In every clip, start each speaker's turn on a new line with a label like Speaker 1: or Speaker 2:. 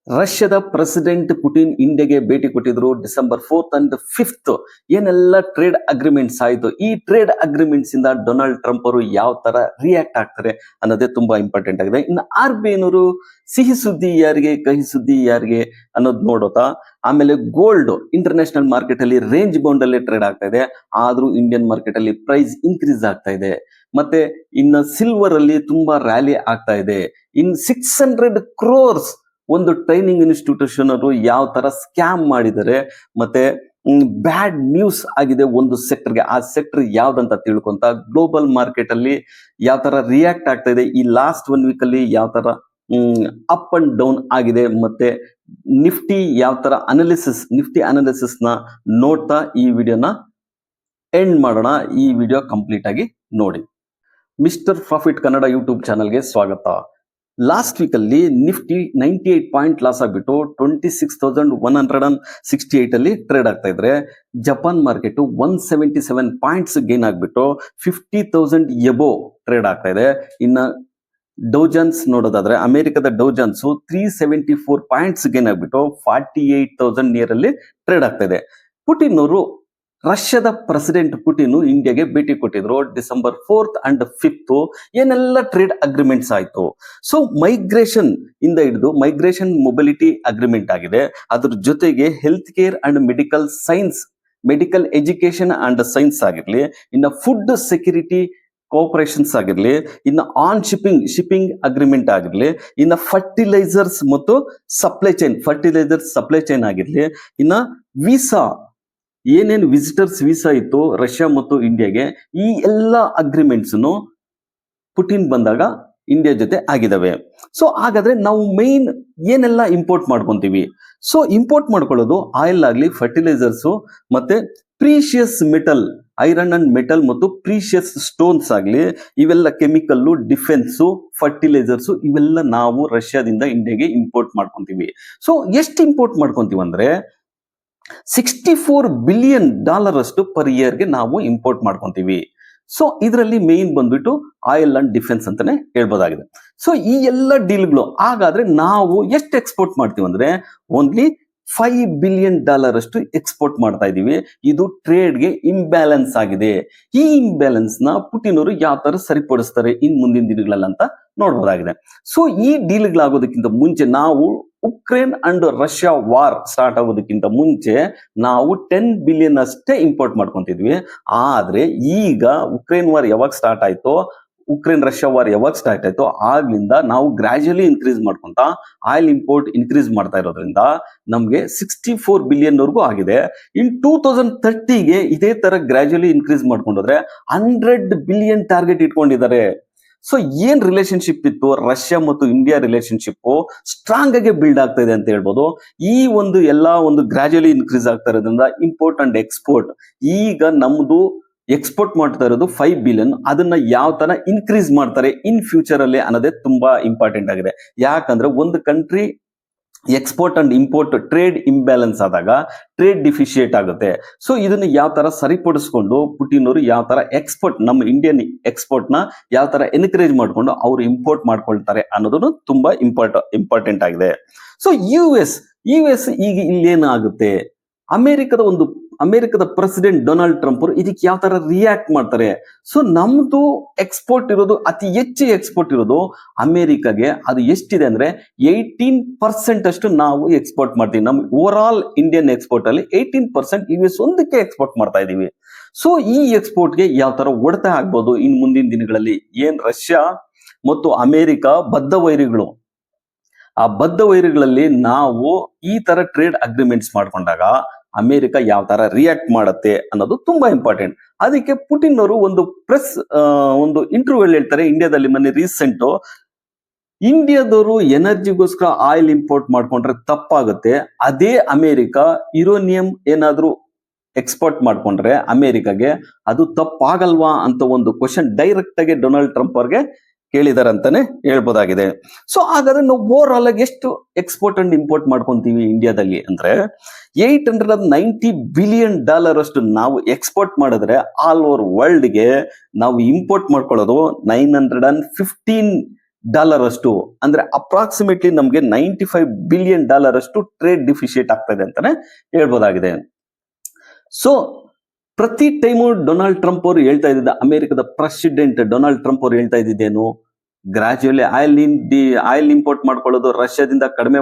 Speaker 1: ರಷ್ಯಾದ president Putin ಇಂಡಿಯಾಗೆ ಭೇಟಿ ಕೊಟ್ಟಿದ್ರು ಡಿಸೆಂಬರ್ 4th ಅಂಡ್ 5th. ಏನೆಲ್ಲ ಟ್ರೇಡ್ ಅಗ್ರಿಮೆಂಟ್ಸ್ ಆಯ್ತು, ಈ ಟ್ರೇಡ್ ಅಗ್ರಿಮೆಂಟ್ಸ್ ಇಂದ ಡೊನಾಲ್ಡ್ ಟ್ರಂಪ್ ಅವರು ಯಾವ ತರ ರಿಯಾಕ್ಟ್ ಆಗ್ತಾರೆ ಅನ್ನೋದೇ ತುಂಬಾ ಇಂಪಾರ್ಟೆಂಟ್ ಆಗಿದೆ. ಇನ್ನು RBI ನವರು ಸಿಹಿ ಸುದ್ದಿ ಯಾರಿಗೆ ಕಹಿ ಸುದ್ದಿ ಯಾರಿಗೆ ಅನ್ನೋದು ನೋಡೋತಾ. ಆಮೇಲೆ ಗೋಲ್ಡ್ ಇಂಟರ್ನ್ಯಾಷನಲ್ ಮಾರ್ಕೆಟ್ ಅಲ್ಲಿ ರೇಂಜ್ ಬೌಂಡ್ ಅಲ್ಲಿ ಟ್ರೇಡ್ ಆಗ್ತಾ ಇದೆ, ಆದ್ರೂ ಇಂಡಿಯನ್ ಮಾರ್ಕೆಟ್ ಅಲ್ಲಿ ಪ್ರೈಸ್ ಇನ್ಕ್ರೀಸ್ ಆಗ್ತಾ ಇದೆ. ಮತ್ತೆ ಇನ್ನು ಸಿಲ್ವರ್ ಅಲ್ಲಿ ತುಂಬಾ ರ್ಯಾಲಿ ಆಗ್ತಾ ಇದೆ. ಇನ್ 600 crores ಒಂದು ಟ್ರೈನಿಂಗ್ ಇನ್ಸ್ಟಿಟ್ಯೂಷನ್ ಅವರು ಯಾವ ತರ ಸ್ಕ್ಯಾಮ್ ಮಾಡಿದ್ದಾರೆ, ಮತ್ತೆ ಬ್ಯಾಡ್ ನ್ಯೂಸ್ ಆಗಿದೆ ಒಂದು ಸೆಕ್ಟರ್ಗೆ. ಆ ಸೆಕ್ಟರ್ ಯಾವ್ದಂತ ತಿಳ್ಕೊಂತ ಗ್ಲೋಬಲ್ ಮಾರ್ಕೆಟ್ ಅಲ್ಲಿ ಯಾವ ತರ ರಿಯಾಕ್ಟ್ ಆಗ್ತಾ ಇದೆ, ಈ ಲಾಸ್ಟ್ 1 week ಅಲ್ಲಿ ಯಾವ ತರ ಅಪ್ ಅಂಡ್ ಡೌನ್ ಆಗಿದೆ, ಮತ್ತೆ ನಿಫ್ಟಿ ಯಾವ ತರ ನಿಫ್ಟಿ ಅನಾಲಿಸಿಸ್ ನ ನೋಡ್ತಾ ಈ ವಿಡಿಯೋನ ಎಂಡ್ ಮಾಡೋಣ. ಈ ವಿಡಿಯೋ ಕಂಪ್ಲೀಟ್ ಆಗಿ ನೋಡಿ. ಮಿಸ್ಟರ್ ಪ್ರಾಫಿಟ್ ಕನ್ನಡ ಯೂಟ್ಯೂಬ್ ಚಾನಲ್ಗೆ ಸ್ವಾಗತ. ಲಾಸ್ಟ್ ವೀಕ್ ಅಲ್ಲಿ ನಿಫ್ಟಿ 98 ಪಾಯಿಂಟ್ ಲಾಸ್ ಆಗ್ಬಿಟ್ಟು 26,168 ಅಲ್ಲಿ ಟ್ರೇಡ್ ಆಗ್ತಾ ಇದ್ರೆ, ಜಪಾನ್ ಮಾರ್ಕೆಟ್ 177 ಪಾಯಿಂಟ್ಸ್ ಗೇನ್ ಆಗ್ಬಿಟ್ಟು 50,000 ಎಬೋ ಟ್ರೇಡ್ ಆಗ್ತಾ ಇದೆ. ಇನ್ನ ಡೌಜನ್ಸ್ ನೋಡೋದಾದ್ರೆ ಅಮೆರಿಕದ ಡೌಜನ್ಸ್ 374 ಪಾಯಿಂಟ್ಸ್ ಗೇನ್ ಆಗ್ಬಿಟ್ಟು 48,000 ನಿಯರ್ ಅಲ್ಲಿ ಟ್ರೇಡ್ ಆಗ್ತಾ ಇದೆ. ಪುಟಿನ್ ಅವರು ರಷ್ಯಾದ ಪ್ರೆಸಿಡೆಂಟ್ ಪುಟಿನ್ ಇಂಡಿಯಾಗೆ ಭೇಟಿ ಕೊಟ್ಟಿದ್ರು ಡಿಸೆಂಬರ್ 4th ಅಂಡ್ 5th. ಏನೆಲ್ಲ ಟ್ರೇಡ್ ಅಗ್ರಿಮೆಂಟ್ಸ್ ಆಯ್ತು. ಸೊ ಮೈಗ್ರೇಷನ್ ಇಂದ ಹಿಡಿದು ಮೈಗ್ರೇಷನ್ ಮೊಬಿಲಿಟಿ ಅಗ್ರಿಮೆಂಟ್ ಆಗಿದೆ. ಅದ್ರ ಜೊತೆಗೆ health care and medical education and science ಆಗಿರ್ಲಿ, ಇನ್ನು ಫುಡ್ ಸೆಕ್ಯೂರಿಟಿ ಕೋಆಪರೇಷನ್ಸ್ ಆಗಿರ್ಲಿ, ಇನ್ನು ಆನ್ ಶಿಪ್ಪಿಂಗ್ ಅಗ್ರಿಮೆಂಟ್ ಆಗಿರ್ಲಿ, ಇನ್ನು ಫರ್ಟಿಲೈಸರ್ಸ್ ಮತ್ತು ಸಪ್ಲೈ ಚೈನ್ ಆಗಿರ್ಲಿ, ಇನ್ನ ವೀಸಾ ಏನೇನು ವಿಸಿಟರ್ಸ್ ವೀಸಾ ಇತ್ತು ರಷ್ಯಾ ಮತ್ತು ಇಂಡಿಯಾಗೆ, ಈ ಎಲ್ಲ ಅಗ್ರಿಮೆಂಟ್ಸ್ ಪುಟಿನ್ ಬಂದಾಗ ಇಂಡಿಯಾ ಜೊತೆ ಆಗಿದಾವೆ. ಸೊ ಹಾಗಾದ್ರೆ ನಾವು ಮೇನ್ ಏನೆಲ್ಲ ಇಂಪೋರ್ಟ್ ಮಾಡ್ಕೊಂತೀವಿ? ಸೊ ಇಂಪೋರ್ಟ್ ಮಾಡ್ಕೊಳ್ಳೋದು ಆಯಿಲ್ ಆಗ್ಲಿ, ಫರ್ಟಿಲೈಸರ್ಸ್, ಮತ್ತೆ precious metal, iron and metal ಮತ್ತು ಪ್ರೀಶಿಯಸ್ ಸ್ಟೋನ್ಸ್ ಆಗ್ಲಿ, ಇವೆಲ್ಲ ಕೆಮಿಕಲ್, ಡಿಫೆನ್ಸ್, ಫರ್ಟಿಲೈಸರ್ಸ್, ಇವೆಲ್ಲ ನಾವು ರಷ್ಯಾದಿಂದ ಇಂಡಿಯಾಗೆ ಇಂಪೋರ್ಟ್ ಮಾಡ್ಕೊಂತೀವಿ. ಸೊ ಎಷ್ಟು ಇಂಪೋರ್ಟ್ ಮಾಡ್ಕೊಂತೀವಿ ಅಂದ್ರೆ $64 ಬಿಲಿಯನ್ ಅಷ್ಟು ಪರ್ ಇಯರ್ಗೆ ನಾವು ಇಂಪೋರ್ಟ್ ಮಾಡ್ಕೊಂತೀವಿ. ಸೊ ಇದರಲ್ಲಿ ಮೇನ್ ಬಂದ್ಬಿಟ್ಟು ಆಯಿಲ್ ಅಂಡ್ ಡಿಫೆನ್ಸ್ ಅಂತಾನೆ ಹೇಳ್ಬೋದಾಗಿದೆ. ಸೊ ಈ ಎಲ್ಲ ಡೀಲ್ಗಳು ಹಾಗಾದ್ರೆ ನಾವು ಎಷ್ಟು ಎಕ್ಸ್ಪೋರ್ಟ್ ಮಾಡ್ತೀವಿ ಅಂದ್ರೆ ಓನ್ಲಿ $5 ಬಿಲಿಯನ್ ಅಷ್ಟು ಎಕ್ಸ್ಪೋರ್ಟ್ ಮಾಡ್ತಾ ಇದೀವಿ. ಇದು ಟ್ರೇಡ್ಗೆ ಇಂಬ್ಯಾಲೆನ್ಸ್ ಆಗಿದೆ. ಈ ಇಂಬ್ಯಾಲೆನ್ಸ್ ನ ಪುಟಿನ್ ಅವರು ಯಾವ ತರ ಸರಿಪಡಿಸ್ತಾರೆ ಇನ್ ಮುಂದಿನ ದಿನಗಳಲ್ಲಿ ಅಂತ ನೋಡ್ಬೋದಾಗಿದೆ. ಸೊ ಈ ಡೀಲ್ಗಳಾಗೋದಕ್ಕಿಂತ ಮುಂಚೆ ನಾವು Ukraine and Russia war start ಆಗೋದಕ್ಕಿಂತ ಮುಂಚೆ ನಾವು 10 ಬಿಲಿಯನ್ ಅಷ್ಟೇ ಇಂಪೋರ್ಟ್ ಮಾಡ್ಕೊಂತಿದ್ವಿ. ಆದ್ರೆ ಈಗ ಉಕ್ರೇನ್ ರಷ್ಯಾ ವಾರ್ ಯಾವಾಗ ಸ್ಟಾರ್ಟ್ ಆಯ್ತೋ ಆಗ್ಲಿಂದ ನಾವು ಗ್ರಾಜುಯಲಿ ಇನ್ಕ್ರೀಸ್ ಮಾಡ್ಕೊಂತ ಆಯಿಲ್ ಇಂಪೋರ್ಟ್ ಇನ್ಕ್ರೀಸ್ ಮಾಡ್ತಾ ಇರೋದ್ರಿಂದ ನಮ್ಗೆ 64 ಬಿಲಿಯನ್ ವರೆಗೂ ಆಗಿದೆ. ಇನ್ 2030ಗೆ ಇದೇ ತರ ಗ್ರಾಜುಯಲಿ ಇನ್ಕ್ರೀಸ್ ಮಾಡ್ಕೊಂಡೋದ್ರೆ 100 ಬಿಲಿಯನ್ ಟಾರ್ಗೆಟ್ ಇಟ್ಕೊಂಡಿದ್ದಾರೆ. ಸೊ ಏನ್ ರಿಲೇಶನ್ಶಿಪ್ ಇತ್ತು ರಷ್ಯಾ ಮತ್ತು ಇಂಡಿಯಾ ರಿಲೇಶನ್ಶಿಪ್ ಸ್ಟ್ರಾಂಗ್ ಆಗಿ ಬಿಲ್ಡ್ ಆಗ್ತಾ ಇದೆ ಅಂತ ಹೇಳ್ಬೋದು. ಈ ಒಂದು ಗ್ರಾಜುಯಲಿ ಇನ್ಕ್ರೀಸ್ ಆಗ್ತಾ ಇರೋದ್ರಿಂದ ಇಂಪೋರ್ಟ್ ಅಂಡ್ ಎಕ್ಸ್ಪೋರ್ಟ್, ಈಗ ನಮ್ದು ಎಕ್ಸ್ಪೋರ್ಟ್ ಮಾಡ್ತಾ ಇರೋದು 5 ಬಿಲಿಯನ್, ಅದನ್ನ ಯಾವ ತರ ಇನ್ಕ್ರೀಸ್ ಮಾಡ್ತಾರೆ ಇನ್ ಫ್ಯೂಚರ್ ಅಲ್ಲಿ ಅನ್ನೋದೇ ತುಂಬಾ ಇಂಪಾರ್ಟೆಂಟ್ ಆಗಿದೆ. ಯಾಕಂದ್ರೆ ಒಂದು country export and import trade imbalance ಆದಾಗ ಟ್ರೇಡ್ ಡಿಫಿಶಿಯೇಟ್ ಆಗುತ್ತೆ. ಸೊ ಇದನ್ನ ಯಾವ ತರ ಸರಿಪಡಿಸ್ಕೊಂಡು ಪುಟಿನ್ ಅವರು ಯಾವ ತರ ನಮ್ಮ ಇಂಡಿಯನ್ ಎಕ್ಸ್ಪೋರ್ಟ್ ನ ಯಾವ ತರ ಎನ್ಕರೇಜ್ ಮಾಡ್ಕೊಂಡು ಅವ್ರು ಇಂಪೋರ್ಟ್ ಮಾಡ್ಕೊಳ್ತಾರೆ ಅನ್ನೋದನ್ನು ತುಂಬಾ ಇಂಪಾರ್ಟೆಂಟ್ ಆಗಿದೆ. ಸೊ ಯು ಎಸ್ ಈಗ ಇಲ್ಲೇನಾಗುತ್ತೆ, ಅಮೆರಿಕದ ಪ್ರೆಸಿಡೆಂಟ್ ಡೊನಾಲ್ಡ್ ಟ್ರಂಪ್ ಅವರು ಇದಕ್ಕೆ ಯಾವ ತರ ರಿಯಾಕ್ಟ್ ಮಾಡ್ತಾರೆ? ಸೊ ನಮ್ದು ಎಕ್ಸ್ಪೋರ್ಟ್ ಇರೋದು ಅತಿ ಹೆಚ್ಚು ಎಕ್ಸ್ಪೋರ್ಟ್ ಇರೋದು ಅಮೆರಿಕಾಗೆ. ಅದು ಎಷ್ಟಿದೆ ಅಂದ್ರೆ 18% ಅಷ್ಟು ನಾವು ಎಕ್ಸ್ಪೋರ್ಟ್ ಮಾಡ್ತೀವಿ. ನಮ್ ಓವರ್ ಆಲ್ ಇಂಡಿಯನ್ ಎಕ್ಸ್ಪೋರ್ಟ್ ಅಲ್ಲಿ 18% US ಒಂದಕ್ಕೆ ಎಕ್ಸ್ಪೋರ್ಟ್ ಮಾಡ್ತಾ ಇದೀವಿ. ಸೊ ಈ ಎಕ್ಸ್ಪೋರ್ಟ್ಗೆ ಯಾವ ತರ ಹೊಡೆತ ಆಗ್ಬೋದು ಇನ್ ಮುಂದಿನ ದಿನಗಳಲ್ಲಿ? ಏನ್ ರಷ್ಯಾ ಮತ್ತು ಅಮೆರಿಕ ಬದ್ಧ ವೈರಿಗಳು, ಆ ಬದ್ಧ ವೈರಿಗಳಲ್ಲಿ ನಾವು ಈ ತರ ಟ್ರೇಡ್ ಅಗ್ರಿಮೆಂಟ್ಸ್ ಮಾಡ್ಕೊಂಡಾಗ ಅಮೆರಿಕ ಯಾವ ತರ ರಿಯಾಕ್ಟ್ ಮಾಡುತ್ತೆ ಅನ್ನೋದು ತುಂಬಾ ಇಂಪಾರ್ಟೆಂಟ್. ಅದಕ್ಕೆ ಪುಟಿನ್ ಅವರು ಒಂದು ಇಂಟರ್ವ್ಯೂ ಹೇಳ್ತಾರೆ ಇಂಡಿಯಾದಲ್ಲಿ. ಮೊನ್ನೆ ರೀಸೆಂಟ್ ಇಂಡಿಯಾದವರು ಎನರ್ಜಿಗೋಸ್ಕರ ಆಯಿಲ್ ಇಂಪೋರ್ಟ್ ಮಾಡ್ಕೊಂಡ್ರೆ ತಪ್ಪಾಗುತ್ತೆ, ಅದೇ ಅಮೆರಿಕ ಯುರೇನಿಯಂ ಏನಾದ್ರೂ ಎಕ್ಸ್ಪೋರ್ಟ್ ಮಾಡ್ಕೊಂಡ್ರೆ ಅಮೆರಿಕಾಗೆ ಅದು ತಪ್ಪಾಗಲ್ವಾ ಅಂತ ಒಂದು ಕ್ವಶನ್ ಡೈರೆಕ್ಟ್ ಆಗಿ ಡೊನಾಲ್ಡ್ ಟ್ರಂಪ್ ಅವ್ರಿಗೆ ಕೇಳಿದಾರೆ ಅಂತಾನೆ ಹೇಳ್ಬೋದಾಗಿದೆ. ಸೊ ಹಾಗಾದ್ರೆ ನಾವು ಓವರ್ ಆಲ್ ಆಗಿ ಎಷ್ಟು ಎಕ್ಸ್ಪೋರ್ಟ್ ಅಂಡ್ ಇಂಪೋರ್ಟ್ ಮಾಡ್ಕೊಂತೀವಿ ಇಂಡಿಯಾದಲ್ಲಿ ಅಂದ್ರೆ $890 ಬಿಲಿಯನ್ ಅಷ್ಟು ನಾವು ಎಕ್ಸ್ಪೋರ್ಟ್ ಮಾಡಿದ್ರೆ ಆಲ್ ಓವರ್ ವರ್ಲ್ಡ್ ಗೆ ನಾವು ಇಂಪೋರ್ಟ್ ಮಾಡ್ಕೊಳ್ಳೋದು $915 ಡಾಲರ್ ಅಷ್ಟು, ಅಂದ್ರೆ ಅಪ್ರಾಕ್ಸಿಮೇಟ್ಲಿ ನಮ್ಗೆ $95 ಬಿಲಿಯನ್ ಅಷ್ಟು ಟ್ರೇಡ್ ಡಿಫಿಷಿಯೇಟ್ ಆಗ್ತಾ ಇದೆ ಅಂತಾನೆ ಹೇಳ್ಬೋದಾಗಿದೆ. ಸೊ ಪ್ರತಿ ಟೈಮು ಡೊನಾಲ್ಡ್ ಟ್ರಂಪ್ ಅವರು ಹೇಳ್ತಾ ಇದ್ದಿದ್ದ, ಅಮೆರಿಕದ ಪ್ರೆಸಿಡೆಂಟ್ ಡೊನಾಲ್ಡ್ ಟ್ರಂಪ್ ಅವರು ಹೇಳ್ತಾ ಇದ್ದಿದ್ದೇನು, ಗ್ರಾಜುಯಲಿ ಆಯಿಲ್ ಇಂಪೋರ್ಟ್ ಮಾಡ್ಕೊಳ್ಳೋದು ರಷ್ಯಾದಿಂದ ಕಡಿಮೆ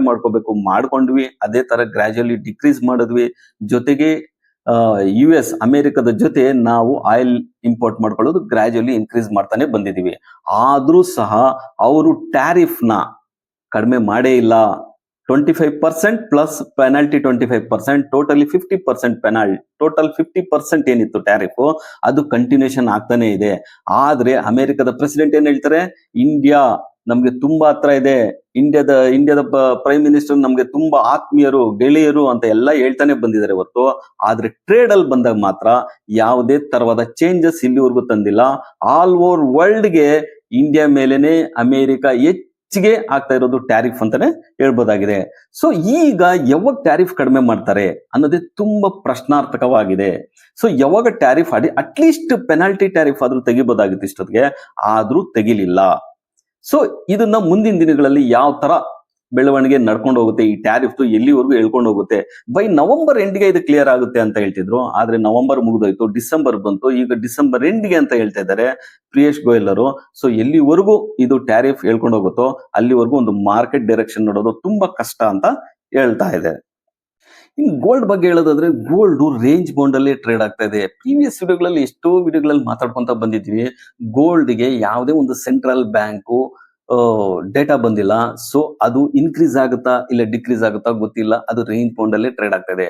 Speaker 1: ಮಾಡ್ಕೊಂಡ್ವಿ, ಅದೇ ತರ ಗ್ರಾಜುಯಲಿ ಡಿಕ್ರೀಸ್ ಮಾಡಿದ್ವಿ. ಜೊತೆಗೆ US ಅಮೆರಿಕದ ಜೊತೆ ನಾವು ಆಯಿಲ್ ಇಂಪೋರ್ಟ್ ಮಾಡ್ಕೊಳ್ಳೋದು ಗ್ರಾಜುಯಲಿ ಇನ್ಕ್ರೀಸ್ ಮಾಡ್ತಾನೆ ಬಂದಿದೀವಿ. ಆದ್ರೂ ಸಹ ಅವರು ಟ್ಯಾರಿಫ್ ನ ಕಡಿಮೆ ಮಾಡೇ ಇಲ್ಲ. 25% plus penalty 25%, totally 50% penalty, total 50% ಏನಿತ್ತು ಟ್ಯಾರಿಫ್ ಅದು ಕಂಟಿನ್ಯೂಷನ್ ಆಗ್ತಾನೆ ಇದೆ. ಆದ್ರೆ ಅಮೆರಿಕದ ಪ್ರೆಸಿಡೆಂಟ್ ಏನ್ ಹೇಳ್ತಾರೆ, ಇಂಡಿಯಾ ನಮ್ಗೆ ತುಂಬಾ ಹತ್ರ ಇದೆ, ಇಂಡಿಯಾದ ಪ್ರೈಮ್ ಮಿನಿಸ್ಟರ್ ನಮ್ಗೆ ತುಂಬಾ ಆತ್ಮೀಯರು, ಗೆಳೆಯರು ಅಂತ ಎಲ್ಲ ಹೇಳ್ತಾನೆ ಬಂದಿದ್ದಾರೆ ಹೊರತು, ಆದ್ರೆ ಟ್ರೇಡ್ ಅಲ್ಲಿ ಬಂದಾಗ ಮಾತ್ರ ಯಾವುದೇ ತರವಾದ ಚೇಂಜಸ್ ಇಲ್ಲಿವರೆಗೂ ತಂದಿಲ್ಲ. ಆಲ್ ಓವರ್ ವರ್ಲ್ಡ್ ಗೆ ಇಂಡಿಯಾ ಮೇಲೆನೆ ಅಮೆರಿಕ ಹೆಚ್ಚಿಗೆ ಆಗ್ತಾ ಇರೋದು ಟ್ಯಾರಿಫ್ ಅಂತಾನೆ ಹೇಳ್ಬೋದಾಗಿದೆ. ಸೊ ಈಗ ಯಾವಾಗ ಟ್ಯಾರಿಫ್ ಕಡಿಮೆ ಮಾಡ್ತಾರೆ ಅನ್ನೋದೇ ತುಂಬಾ ಪ್ರಶ್ನಾರ್ಥಕವಾಗಿದೆ. ಸೊ ಯಾವಾಗ ಟ್ಯಾರಿಫ್ ಅಟ್ಲೀಸ್ಟ್ ಪೆನಾಲ್ಟಿ ಟ್ಯಾರಿಫ್ ಆದ್ರೂ ತೆಗಿಬೋದಾಗಿತ್ತು ಇಷ್ಟೊತ್ತಿಗೆ, ಆದ್ರೂ ತೆಗಿಲಿಲ್ಲ. ಸೊ ಇದನ್ನ ಮುಂದಿನ ದಿನಗಳಲ್ಲಿ ಯಾವ ತರ ಬೆಳವಣಿಗೆ ನಡ್ಕೊಂಡು ಹೋಗುತ್ತೆ, ಈ ಟ್ಯಾರಿಫ್ ಎಲ್ಲಿವರೆಗೂ ಹೇಳ್ಕೊಂಡು ಹೋಗುತ್ತೆ, ಬೈ ನವೆಂಬರ್ ಎಂಡ್ಗೆ ಇದು ಕ್ಲಿಯರ್ ಆಗುತ್ತೆ ಅಂತ ಹೇಳ್ತಿದ್ರು. ಆದ್ರೆ ನವೆಂಬರ್ ಮುಗಿದೋಯ್ತು, ಡಿಸೆಂಬರ್ ಬಂತು, ಈಗ ಡಿಸೆಂಬರ್ ಎಂಡ್ಗೆ ಅಂತ ಹೇಳ್ತಾ ಇದ್ದಾರೆ ಪಿಯೂಷ್ ಗೋಯಲ್ ಅವರು. ಸೊ ಎಲ್ಲಿವರೆಗೂ ಇದು ಟ್ಯಾರಿಫ್ ಹೇಳ್ಕೊಂಡು ಹೋಗುತ್ತೋ ಅಲ್ಲಿವರೆಗೂ ಒಂದು ಮಾರ್ಕೆಟ್ ಡೈರೆಕ್ಷನ್ ನೋಡೋದು ತುಂಬಾ ಕಷ್ಟ ಅಂತ ಹೇಳ್ತಾ ಇದೆ. ಇನ್ನು ಗೋಲ್ಡ್ ಬಗ್ಗೆ ಹೇಳೋದಾದ್ರೆ, ಗೋಲ್ಡ್ ರೇಂಜ್ ಬೌಂಡ್ ಅಲ್ಲಿ ಟ್ರೇಡ್ ಆಗ್ತಾ ಇದೆ. ಪ್ರೀವಿಯಸ್ ವಿಡಿಯೋಗಳಲ್ಲಿ ಎಷ್ಟೋ ವಿಡಿಯೋಗಳಲ್ಲಿ ಮಾತಾಡ್ಕೊಂತ ಬಂದಿದ್ವಿ, ಗೋಲ್ಡ್ಗೆ ಯಾವುದೇ ಒಂದು ಸೆಂಟ್ರಲ್ ಬ್ಯಾಂಕು ಡೇಟಾ ಬಂದಿಲ್ಲ. ಸೊ ಅದು ಇನ್ಕ್ರೀಸ್ ಆಗುತ್ತಾ ಇಲ್ಲ ಡಿಕ್ರೀಸ್ ಆಗುತ್ತಾ ಗೊತ್ತಿಲ್ಲ, ಅದು ರೇಂಜ್ ಬೌಂಡ್ ಅಲ್ಲೇ ಟ್ರೇಡ್ ಆಗ್ತಾ ಇದೆ.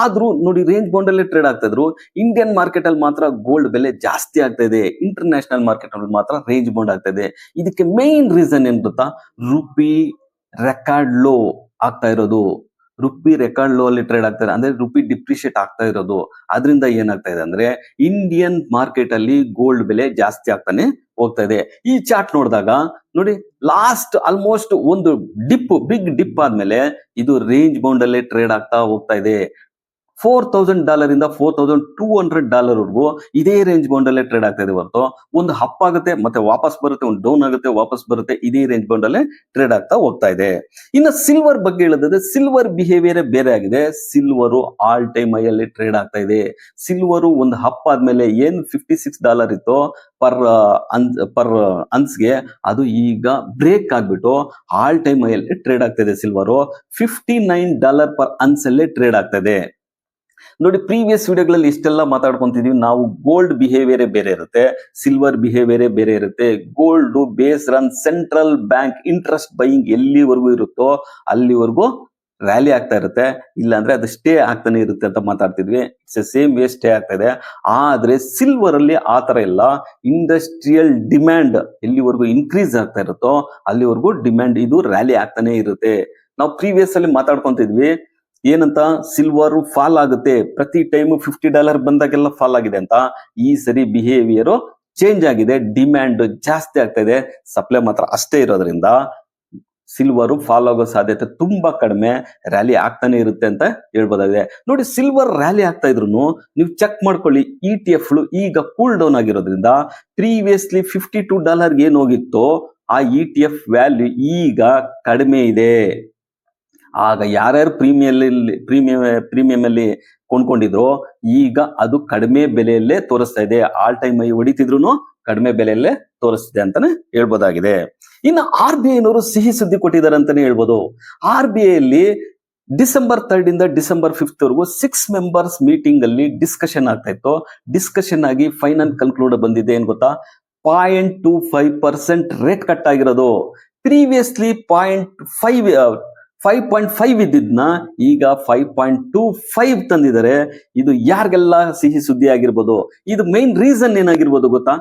Speaker 1: ಆದ್ರೂ ನೋಡಿ, ರೇಂಜ್ ಬೌಂಡ್ ಅಲ್ಲೇ ಟ್ರೇಡ್ ಆಗ್ತಾ ಇದ್ರು, ಇಂಡಿಯನ್ ಮಾರ್ಕೆಟ್ ಅಲ್ಲಿ ಮಾತ್ರ ಗೋಲ್ಡ್ ಬೆಲೆ ಜಾಸ್ತಿ ಆಗ್ತಾ ಇದೆ, ಇಂಟರ್ನ್ಯಾಷನಲ್ ಮಾರ್ಕೆಟ್ ಅಲ್ಲಿ ಮಾತ್ರ ರೇಂಜ್ ಬೌಂಡ್ ಆಗ್ತಾ ಇದೆ. ಇದಕ್ಕೆ ಮೇನ್ ರೀಸನ್ ಏನ್ ಗೊತ್ತಾ, ರುಪಿ ರೆಕಾರ್ಡ್ ಲೋ ಆಗ್ತಾ ಇರೋದು. ರುಪಿ ರೆಕಾರ್ಡ್ ಲೋ ಅಲ್ಲಿ ಟ್ರೇಡ್ ಆಗ್ತಾ ಇದೆ, ಅಂದ್ರೆ ರುಪಿ ಡಿಪ್ರಿಶಿಯೇಟ್ ಆಗ್ತಾ ಇರೋದು. ಅದರಿಂದ ಏನಾಗ್ತಾ ಇದೆ ಅಂದ್ರೆ ಇಂಡಿಯನ್ ಮಾರ್ಕೆಟ್ ಅಲ್ಲಿ ಗೋಲ್ಡ್ ಬೆಲೆ ಜಾಸ್ತಿ ಆಗ್ತಾನೆ ಹೋಗ್ತಾ ಇದೆ. ಈ ಚಾರ್ಟ್ ನೋಡಿದಾಗ ನೋಡಿ, ಲಾಸ್ಟ್ ಆಲ್ಮೋಸ್ಟ್ ಒಂದು ಬಿಗ್ ಡಿಪ್ ಆದ್ಮೇಲೆ ಇದು ರೇಂಜ್ ಬೌಂಡ್ ಅಲ್ಲೇ ಟ್ರೇಡ್ ಆಗ್ತಾ ಹೋಗ್ತಾ ಇದೆ. $4,000 ಇಂದ $4,200 ವರೆಗೂ ಇದೇ ರೇಂಜ್ ಬೌಂಡ್ ಅಲ್ಲೇ ಟ್ರೇಡ್ ಆಗ್ತಾ ಇದೆ ಹೊರತು, ಒಂದು ಅಪ್ ಆಗುತ್ತೆ ಮತ್ತೆ ವಾಪಸ್ ಬರುತ್ತೆ, ಒಂದು ಡೌನ್ ಆಗುತ್ತೆ ವಾಪಸ್ ಬರುತ್ತೆ, ಇದೇ ರೇಂಜ್ ಬೌಂಡ್ ಅಲ್ಲೇ ಟ್ರೇಡ್ ಆಗ್ತಾ ಹೋಗ್ತಾ ಇದೆ. ಇನ್ನು ಸಿಲ್ವರ್ ಬಗ್ಗೆ ಹೇಳೋದಾದ್ರೆ, ಸಿಲ್ವರ್ ಬಿಹೇವಿಯರ್ ಬೇರೆ ಆಗಿದೆ. ಸಿಲ್ವರು ಆಲ್ ಟೈಮ್ ಹೈ ಅಲ್ಲಿ ಟ್ರೇಡ್ ಆಗ್ತಾ ಇದೆ. ಸಿಲ್ವರು ಒಂದು ಅಪ್ ಆದ್ಮೇಲೆ ಏನ್ $56 ಇತ್ತು ಪರ್ ಅನ್ಸ್ಗೆ, ಅದು ಈಗ ಬ್ರೇಕ್ ಆಗ್ಬಿಟ್ಟು ಆಲ್ ಟೈಮ್ ಹೈ ಅಲ್ಲಿ ಟ್ರೇಡ್ ಆಗ್ತಾ ಇದೆ. ಸಿಲ್ವರು $59 ಪರ್ ಅನ್ಸ್ ಅಲ್ಲೇ ಟ್ರೇಡ್ ಆಗ್ತಾ ಇದೆ. ನೋಡಿ, ಪ್ರೀವಿಯಸ್ ವಿಡಿಯೋಗಳಲ್ಲಿ ಇಷ್ಟೆಲ್ಲ ಮಾತಾಡ್ಕೊಂತಿದೀವಿ ನಾವು. ಗೋಲ್ಡ್ ಬಿಹೇವಿಯರ್ ಬೇರೆ ಇರುತ್ತೆ, ಸಿಲ್ವರ್ ಬಿಹೇವಿಯರ್ ಬೇರೆ ಇರುತ್ತೆ. Gold based on central bank interest buying ಎಲ್ಲಿವರೆಗೂ ಇರುತ್ತೋ ಅಲ್ಲಿವರೆಗೂ ರ್ಯಾಲಿ ಆಗ್ತಾ ಇರುತ್ತೆ, ಇಲ್ಲಾಂದ್ರೆ ಅದು ಸ್ಟೇ ಆಗ್ತಾನೆ ಇರುತ್ತೆ ಅಂತ ಮಾತಾಡ್ತಿದ್ವಿ. ಇಟ್ಸ್ ಸೇಮ್ ವೇ ಸ್ಟೇ ಆಗ್ತಾ ಇದೆ. ಆದ್ರೆ ಸಿಲ್ವರ್ ಅಲ್ಲಿ ಆತರ ಇಲ್ಲ. ಇಂಡಸ್ಟ್ರಿಯಲ್ ಡಿಮ್ಯಾಂಡ್ ಎಲ್ಲಿವರೆಗೂ ಇನ್ಕ್ರೀಸ್ ಆಗ್ತಾ ಇರುತ್ತೋ ಅಲ್ಲಿವರೆಗೂ ಡಿಮ್ಯಾಂಡ್ ಇದು ರ್ಯಾಲಿ ಆಗ್ತಾನೆ ಇರುತ್ತೆ. ನಾವು ಪ್ರೀವಿಯಸ್ ಅಲ್ಲಿ ಮಾತಾಡ್ಕೊಂತಿದ್ವಿ ಏನಂತ, ಸಿಲ್ವರ್ ಫಾಲ್ ಆಗುತ್ತೆ, ಪ್ರತಿ ಟೈಮ್ $50 ಬಂದಾಗೆಲ್ಲ ಫಾಲ್ ಆಗಿದೆ ಅಂತ. ಈ ಸರಿ ಬಿಹೇವಿಯರ್ ಚೇಂಜ್ ಆಗಿದೆ, ಡಿಮ್ಯಾಂಡ್ ಜಾಸ್ತಿ ಆಗ್ತಾ ಇದೆ, ಸಪ್ಲೈ ಮಾತ್ರ ಅಷ್ಟೇ ಇರೋದ್ರಿಂದ ಸಿಲ್ವರ್ ಫಾಲ್ ಆಗೋ ಸಾಧ್ಯತೆ ತುಂಬಾ ಕಡಿಮೆ, ರ್ಯಾಲಿ ಆಗ್ತಾನೆ ಇರುತ್ತೆ ಅಂತ ಹೇಳ್ಬೋದಾಗಿದೆ. ನೋಡಿ, ಸಿಲ್ವರ್ ರ್ಯಾಲಿ ಆಗ್ತಾ ಇದ್ರು ನೀವು ಚೆಕ್ ಮಾಡ್ಕೊಳ್ಳಿ, ETF ಈಗ ಕೂಲ್ ಡೌನ್ ಆಗಿರೋದ್ರಿಂದ ಪ್ರೀವಿಯಸ್ಲಿ $52 ಏನ್ ಹೋಗಿತ್ತೋ ಆ ETF ವ್ಯಾಲ್ಯೂ ಈಗ ಕಡಿಮೆ ಇದೆ. ಆಗ ಯಾರ್ಯಾರು ಪ್ರೀಮಿಯಂ ಅಲ್ಲಿ ಕೊಂಡ್ಕೊಂಡಿದ್ರು ಈಗ ಅದು ಕಡಿಮೆ ಬೆಲೆಯಲ್ಲೇ ತೋರಿಸ್ತಾ ಇದೆ. ಆಲ್ ಟೈಮ್ ಹೈ ಹೊಡಿತಿದ್ರು ಕಡಿಮೆ ಬೆಲೆಯಲ್ಲೇ ತೋರಿಸ್ತಿದೆ ಅಂತಾನೆ ಹೇಳ್ಬೋದಾಗಿದೆ. ಇನ್ನು RBI ನವರು ಸಿಹಿ ಸುದ್ದಿ ಕೊಟ್ಟಿದ್ದಾರೆ ಅಂತಾನೆ ಹೇಳ್ಬೋದು. RBI ಅಲ್ಲಿ ಡಿಸೆಂಬರ್ 3 ಇಂದ ಡಿಸೆಂಬರ್ 5 ವರೆಗೂ 6 ಮೆಂಬರ್ಸ್ ಮೀಟಿಂಗ್ ಅಲ್ಲಿ ಡಿಸ್ಕಷನ್ ಆಗ್ತಾ ಇತ್ತು. ಡಿಸ್ಕಷನ್ ಆಗಿ ಫೈನಲ್ ಕನ್ಕ್ಲೂಡ್ ಬಂದಿದೆ ಏನ್ ಗೊತ್ತಾ, 0.25% ರೇಟ್ ಕಟ್ ಆಗಿರೋದು. ಪ್ರೀವಿಯಸ್ಲಿ 5.5 ಇದ್ದಿದ್ನ ಈಗ 5.25 ತಂದಿದ್ದಾರೆ. ಇದು ಯಾರಿಗೆಲ್ಲ ಸಿಹಿ ಸುದ್ದಿ ಆಗಿರ್ಬೋದು. ಇದು ಮೇನ್ ರೀಸನ್ ಏನಾಗಿರ್ಬೋದು ಗೊತ್ತಾ,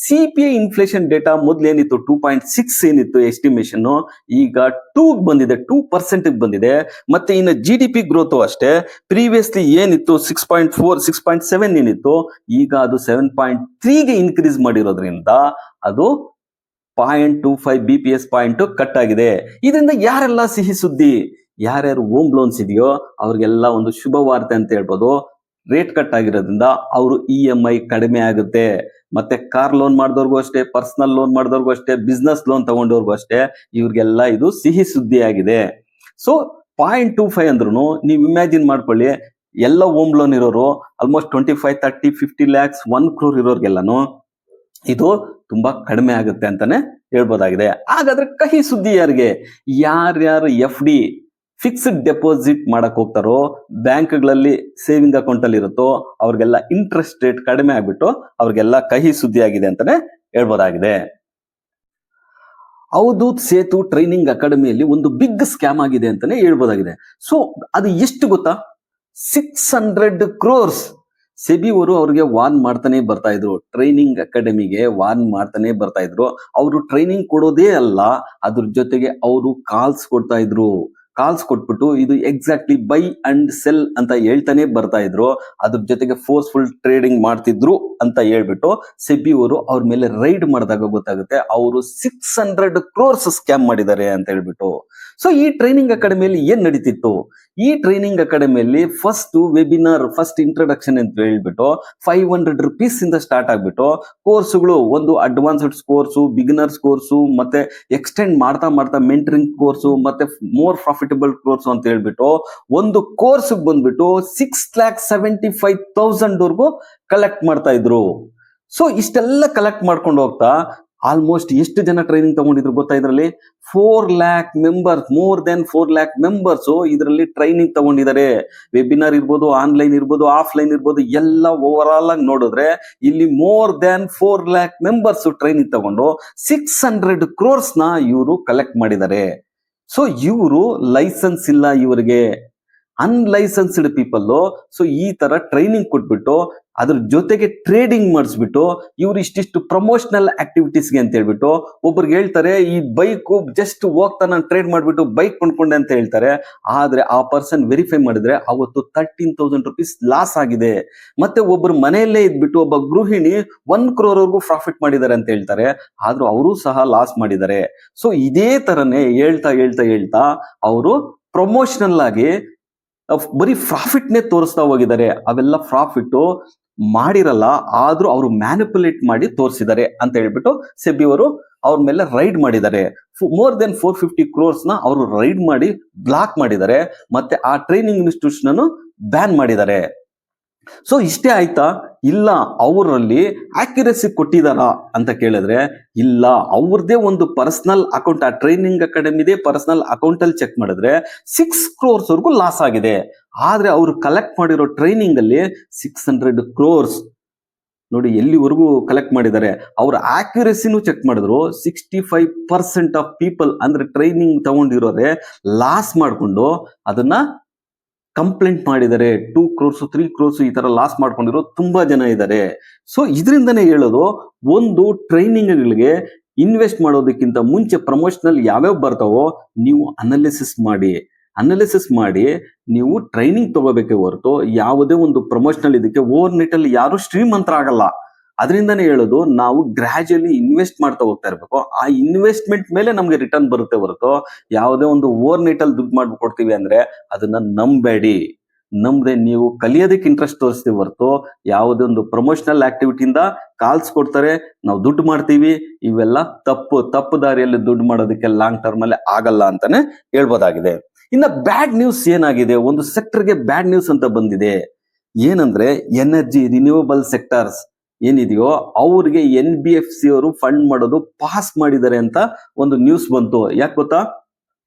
Speaker 1: CPI ಇನ್ಫ್ಲೇಷನ್ ಡೇಟಾ ಮೊದ್ಲೇನಿತ್ತು 2.6 ಏನಿತ್ತು ಎಸ್ಟಿಮೇಷನ್, ಈಗ 2 ಬಂದಿದೆ, 2% ಬಂದಿದೆ. ಮತ್ತೆ ಇನ್ನು GDP ಗ್ರೋತ್ ಅಷ್ಟೇ, ಪ್ರೀವಿಯಸ್ಲಿ ಏನಿತ್ತು 6.4 6.7 ಏನಿತ್ತು, ಈಗ ಅದು 7.3ಗೆ ಇನ್ಕ್ರೀಸ್ ಮಾಡಿರೋದ್ರಿಂದ ಅದು 0.25 BPS ಪಾಯಿಂಟ್ ಕಟ್ ಆಗಿದೆ. ಇದರಿಂದ ಯಾರೆಲ್ಲ ಸಿಹಿ ಸುದ್ದಿ, ಯಾರ್ಯಾರು ಹೋಮ್ ಲೋನ್ಸ್ ಇದೆಯೋ ಅವ್ರಿಗೆಲ್ಲ ಒಂದು ಶುಭ ವಾರ್ತೆ ಅಂತ ಹೇಳ್ಬೋದು. ರೇಟ್ ಕಟ್ ಆಗಿರೋದ್ರಿಂದ ಅವರು EMI ಕಡಿಮೆ ಆಗುತ್ತೆ. ಮತ್ತೆ ಕಾರ್ ಲೋನ್ ಮಾಡಿದವ್ರಿಗೂ ಅಷ್ಟೇ, ಪರ್ಸನಲ್ ಲೋನ್ ಮಾಡಿದವ್ರಿಗೂ ಅಷ್ಟೇ, ಬಿಸ್ನೆಸ್ ಲೋನ್ ತಗೊಂಡವ್ರಿಗೂ ಅಷ್ಟೇ, ಇವ್ರಿಗೆಲ್ಲ ಇದು ಸಿಹಿ ಸುದ್ದಿ ಆಗಿದೆ. ಸೊ 0.25 ಅಂದ್ರೂ ನೀವು ಇಮ್ಯಾಜಿನ್ ಮಾಡ್ಕೊಳ್ಳಿ, ಎಲ್ಲ ಹೋಮ್ ಲೋನ್ ಇರೋರು ಆಲ್ಮೋಸ್ಟ್ 25, 30, 50 lakhs 1 crore ಇರೋರ್ಗೆಲ್ಲಾನು ಇದು ತುಂಬಾ ಕಡಿಮೆ ಆಗುತ್ತೆ ಅಂತಾನೆ ಹೇಳ್ಬೋದಾಗಿದೆ. ಹಾಗಾದ್ರೆ ಕಹಿ ಸುದ್ದಿ ಯಾರಿಗೆ? ಯಾರ್ಯಾರು FD ಫಿಕ್ಸ್ಡ್ ಡೆಪಾಸಿಟ್ ಮಾಡಕ್ ಹೋಗ್ತಾರೋ, ಬ್ಯಾಂಕ್ಗಳಲ್ಲಿ ಸೇವಿಂಗ್ ಅಕೌಂಟ್ ಅಲ್ಲಿ ಇರುತ್ತೋ, ಅವ್ರಿಗೆಲ್ಲ ಇಂಟ್ರೆಸ್ಟ್ ರೇಟ್ ಕಡಿಮೆ ಆಗ್ಬಿಟ್ಟು ಅವ್ರಿಗೆಲ್ಲ ಕಹಿ ಸುದ್ದಿ ಆಗಿದೆ ಅಂತಾನೆ ಹೇಳ್ಬೋದಾಗಿದೆ. ಅವಧೂತ್ ಸೇತು ಟ್ರೈನಿಂಗ್ ಅಕಾಡೆಮಿಯಲ್ಲಿ ಒಂದು ಬಿಗ್ ಸ್ಕ್ಯಾಮ್ ಆಗಿದೆ ಅಂತಾನೆ ಹೇಳ್ಬೋದಾಗಿದೆ. ಸೊ ಅದು ಎಷ್ಟು ಗೊತ್ತಾ? 600 crores. ಸೆಬಿ ಅವರು ಅವ್ರಿಗೆ ವಾರ್ನ್ ಮಾಡ್ತಾನೆ ಬರ್ತಾ ಇದ್ರು, ಟ್ರೈನಿಂಗ್ ಅಕಾಡೆಮಿಗೆ ವಾರ್ನ್ ಮಾಡ್ತಾನೆ ಬರ್ತಾ ಇದ್ರು. ಅವರು ಟ್ರೈನಿಂಗ್ ಕೊಡೋದೇ ಅಲ್ಲ, ಅದ್ರ ಜೊತೆಗೆ ಅವರು ಕಾಲ್ಸ್ ಕೊಡ್ತಾ ಇದ್ರು. ಕಾಲ್ಸ್ ಕೊಟ್ಬಿಟ್ಟು ಇದು ಎಕ್ಸಾಕ್ಟ್ಲಿ ಬೈ ಅಂಡ್ ಸೆಲ್ ಅಂತ ಹೇಳ್ತಾನೆ ಬರ್ತಾ ಇದ್ರು. ಅದ್ರ ಜೊತೆಗೆ ಫೋರ್ಸ್ಫುಲ್ ಟ್ರೇಡಿಂಗ್ ಮಾಡ್ತಿದ್ರು ಅಂತ ಹೇಳ್ಬಿಟ್ಟು ಸೆಬಿ ಅವರು ಅವ್ರ ಮೇಲೆ ರೈಡ್ ಮಾಡಿದಾಗ ಗೊತ್ತಾಗುತ್ತೆ ಅವರು 600 crores ಸ್ಕ್ಯಾಮ್ ಮಾಡಿದ್ದಾರೆ ಅಂತ ಹೇಳ್ಬಿಟ್ಟು. ಸೊ ಈ ಟ್ರೈನಿಂಗ್ ಅಕಾಡೆಮಿಯಲ್ಲಿ ಏನ್ ನಡೀತಿತ್ತು? ಈ ಟ್ರೈನಿಂಗ್ ಅಕಾಡೆಮಿಯಲ್ಲಿ ಫಸ್ಟ್ ವೆಬಿನಾರ್, ಫಸ್ಟ್ ಇಂಟ್ರೊಡಕ್ಷನ್ ಅಂತ ಹೇಳ್ಬಿಟ್ಟು 500 rupees ಇಂದ ಸ್ಟಾರ್ಟ್ ಆಗ್ಬಿಟ್ಟು ಕೋರ್ಸ್ಗಳು, ಒಂದು ಅಡ್ವಾನ್ಸ್ಡ್ ಕೋರ್ಸು, ಬಿಗಿನರ್ಸ್ ಕೋರ್ಸು, ಮತ್ತೆ ಎಕ್ಸ್ಟೆಂಡ್ ಮಾಡ್ತಾ ಮಾಡ್ತಾ ಮೆಂಟರಿಂಗ್ ಕೋರ್ಸು, ಮತ್ತೆ ಮೋರ್ ಪ್ರಾಫಿಟಬಲ್ ಕೋರ್ಸ್ ಅಂತ ಹೇಳ್ಬಿಟ್ಟು ಒಂದು ಕೋರ್ಸ್ ಬಂದ್ಬಿಟ್ಟು 6,75,000 ವರ್ಗೂ ಕಲೆಕ್ಟ್ ಮಾಡ್ತಾ ಇದ್ರು. ಸೊ ಇಷ್ಟೆಲ್ಲ ಕಲೆಕ್ಟ್ ಮಾಡ್ಕೊಂಡು ಹೋಗ್ತಾ ಆಲ್ಮೋಸ್ಟ್ ಎಷ್ಟು ಜನ ಟ್ರೈನಿಂಗ್ ತಗೊಂಡಿದ್ರು ಗೊತ್ತಾ? ಇದರಲ್ಲಿ 4 lakh members, more than 4 lakh members ಇದರಲ್ಲಿ ಟ್ರೈನಿಂಗ್ ತಗೊಂಡಿದ್ದಾರೆ. ವೆಬಿನಾರ್ ಇರ್ಬೋದು, ಆನ್ಲೈನ್ ಇರ್ಬೋದು, ಆಫ್ಲೈನ್ ಇರ್ಬೋದು, ಎಲ್ಲ ಓವರ್ ಆಲ್ ಆಗಿ ನೋಡಿದ್ರೆ ಇಲ್ಲಿ more than 4 lakh members training ತಗೊಂಡು 600 crores ನ ಇವರು ಕಲೆಕ್ಟ್ ಮಾಡಿದ್ದಾರೆ. ಸೊ ಇವರು ಲೈಸೆನ್ಸ್ ಇಲ್ಲ ಇವರಿಗೆ, ಅನ್ಲೈಸೆನ್ಸ್ಡ್ ಪೀಪಲ್. ಸೊ ಈ ತರ ಟ್ರೈನಿಂಗ್ ಕೊಟ್ಬಿಟ್ಟು ಅದ್ರ ಜೊತೆಗೆ ಟ್ರೇಡಿಂಗ್ ಮಾಡಿಸ್ಬಿಟ್ಟು ಇವ್ರು ಇಷ್ಟಿಷ್ಟು ಪ್ರಮೋಷನಲ್ ಆಕ್ಟಿವಿಟೀಸ್ಗೆ ಅಂತ ಹೇಳ್ಬಿಟ್ಟು ಒಬ್ರಿಗೆ ಹೇಳ್ತಾರೆ, ಈ ಬೈಕ್ ಜಸ್ಟ್ ಹೋಗ್ತಾ ನಾನು ಟ್ರೇಡ್ ಮಾಡ್ಬಿಟ್ಟು ಬೈಕ್ ಕೊಂಡ್ಕೊಂಡೆ ಅಂತ ಹೇಳ್ತಾರೆ. ಆದ್ರೆ ಆ ಪರ್ಸನ್ ವೆರಿಫೈ ಮಾಡಿದ್ರೆ ಅವತ್ತು 13,000 rupees ಲಾಸ್ ಆಗಿದೆ. ಮತ್ತೆ ಒಬ್ರು ಮನೆಯಲ್ಲೇ ಇದ್ಬಿಟ್ಟು ಒಬ್ಬ ಗೃಹಿಣಿ 1 crore ವರ್ಗೂ ಪ್ರಾಫಿಟ್ ಮಾಡಿದ್ದಾರೆ ಅಂತ ಹೇಳ್ತಾರೆ, ಆದ್ರೂ ಅವರು ಸಹ ಲಾಸ್ ಮಾಡಿದ್ದಾರೆ. ಸೊ ಇದೇ ತರನೇ ಹೇಳ್ತಾ ಹೇಳ್ತಾ ಹೇಳ್ತಾ ಅವರು ಪ್ರಮೋಷನಲ್ ಆಗಿ ಬರೀ ಪ್ರಾಫಿಟ್ನೇ ತೋರಿಸ್ತಾ ಹೋಗಿದ್ದಾರೆ. ಅವೆಲ್ಲ ಪ್ರಾಫಿಟ್ ಮಾಡಿರಲ್ಲ, ಆದ್ರೂ ಅವರು ಮ್ಯಾನಿಪುಲೇಟ್ ಮಾಡಿ ತೋರಿಸಿದ್ದಾರೆ ಅಂತ ಹೇಳ್ಬಿಟ್ಟು ಸೆಬಿ ಅವರು ಅವ್ರ ಮೇಲೆ ರೈಡ್ ಮಾಡಿದ್ದಾರೆ. ಮೋರ್ ದೆನ್ 450 crores ನ ಅವರು ರೈಡ್ ಮಾಡಿ ಬ್ಲಾಕ್ ಮಾಡಿದ್ದಾರೆ. ಮತ್ತೆ ಆ ಟ್ರೈನಿಂಗ್ ಇನ್ಸ್ಟಿಟ್ಯೂಷನ್ ಅನ್ನು ಬ್ಯಾನ್ ಮಾಡಿದ್ದಾರೆ. ಸೊ ಇಷ್ಟೇ ಆಯ್ತಾ? ಇಲ್ಲ, ಅವರಲ್ಲಿ ಆಕ್ಯುರಸಿ ಕೊಟ್ಟಿದಾರಾ ಅಂತ ಕೇಳಿದ್ರೆ ಇಲ್ಲ, ಅವ್ರದೇ ಒಂದು ಪರ್ಸನಲ್ ಅಕೌಂಟ್, ಆ ಟ್ರೈನಿಂಗ್ ಅಕಾಡೆಮಿದೇ ಪರ್ಸನಲ್ ಅಕೌಂಟ್ ಅಲ್ಲಿ ಚೆಕ್ ಮಾಡಿದ್ರೆ 6 crores ವರ್ಗೂ ಲಾಸ್ ಆಗಿದೆ. ಆದ್ರೆ ಅವರು ಕಲೆಕ್ಟ್ ಮಾಡಿರೋ ಟ್ರೈನಿಂಗ್ ಅಲ್ಲಿ 600 crores ನೋಡಿ ಎಲ್ಲಿವರೆಗೂ ಕಲೆಕ್ಟ್ ಮಾಡಿದ್ದಾರೆ. ಅವ್ರ ಆಕ್ಯುರಸಿನೂ ಚೆಕ್ ಮಾಡಿದ್ರು. 65% ಆಫ್ ಪೀಪಲ್ ಅಂದ್ರೆ ಟ್ರೈನಿಂಗ್ ತಗೊಂಡಿರೋರೆ ಲಾಸ್ ಮಾಡ್ಕೊಂಡು ಅದನ್ನ ಕಂಪ್ಲೇಂಟ್ ಮಾಡಿದ್ದಾರೆ. 2 crores 3 crores ಈ ತರ ಲಾಸ್ ಮಾಡ್ಕೊಂಡಿರೋ ತುಂಬಾ ಜನ ಇದ್ದಾರೆ. ಸೊ ಇದರಿಂದನೇ ಹೇಳೋದು, ಒಂದು ಟ್ರೈನಿಂಗ್ಗಳಿಗೆ ಇನ್ವೆಸ್ಟ್ ಮಾಡೋದಕ್ಕಿಂತ ಮುಂಚೆ ಪ್ರಮೋಷನಲ್ ಯಾವ್ಯಾವ ಬರ್ತಾವೋ ನೀವು ಅನಾಲಿಸಿಸ್ ಮಾಡಿ ನೀವು ಟ್ರೈನಿಂಗ್ ತಗೋಬೇಕೇ ಹೊರತು ಯಾವುದೇ ಒಂದು ಪ್ರಮೋಷನಲ್ ಇದಕ್ಕೆ ಓವರ್ ನೈಟ್ ಅಲ್ಲಿ ಯಾರು ಶ್ರೀಮಂತರಾಗಲ್ಲ. ಅದರಿಂದನೇ ಹೇಳೋದು, ನಾವು ಗ್ರಾಜುಯಲಿ ಇನ್ವೆಸ್ಟ್ ಮಾಡ್ತಾ ಹೋಗ್ತಾ ಇರ್ಬೇಕು. ಆ ಇನ್ವೆಸ್ಟ್ಮೆಂಟ್ ಮೇಲೆ ನಮ್ಗೆ ರಿಟರ್ನ್ ಬರುತ್ತೆ ಹೊರತು ಯಾವುದೇ ಒಂದು ಓವರ್ ನೈಟ್ ಅಲ್ಲಿ ದುಡ್ಡು ಮಾಡ್ಕೊಡ್ತೀವಿ ಅಂದ್ರೆ ಅದನ್ನ ನಂಬೇಡಿ. ನಮ್ದೆ ನೀವು ಕಲಿಯೋದಕ್ಕೆ ಇಂಟ್ರೆಸ್ಟ್ ತೋರಿಸ್ತೀವಿ ಹೊರತು ಯಾವುದೇ ಒಂದು ಪ್ರಮೋಷನಲ್ ಆಕ್ಟಿವಿಟಿಯಿಂದ ಕಾಲ್ಸ್ ಕೊಡ್ತಾರೆ, ನಾವು ದುಡ್ಡು ಮಾಡ್ತೀವಿ, ಇವೆಲ್ಲ ತಪ್ಪು ದಾರಿಯಲ್ಲಿ ದುಡ್ಡು ಮಾಡೋದಕ್ಕೆ ಲಾಂಗ್ ಟರ್ಮ್ ಅಲ್ಲಿ ಆಗಲ್ಲ ಅಂತಾನೆ ಹೇಳ್ಬೋದಾಗಿದೆ. ಇನ್ನ ಬ್ಯಾಡ್ ನ್ಯೂಸ್ ಏನಾಗಿದೆ? ಒಂದು ಸೆಕ್ಟರ್ಗೆ ಬ್ಯಾಡ್ ನ್ಯೂಸ್ ಅಂತ ಬಂದಿದೆ. ಏನಂದ್ರೆ ಎನರ್ಜಿ ರಿನ್ಯೂವಬಲ್ ಸೆಕ್ಟರ್ಸ್ ಏನಿದೆಯೋ ಅವ್ರಿಗೆ NBFC ಅವರು ಫಂಡ್ ಮಾಡೋದು ಪಾಸ್ ಮಾಡಿದ್ದಾರೆ ಅಂತ ಒಂದು ನ್ಯೂಸ್ ಬಂತು. ಯಾಕೆ ಗೊತ್ತಾ?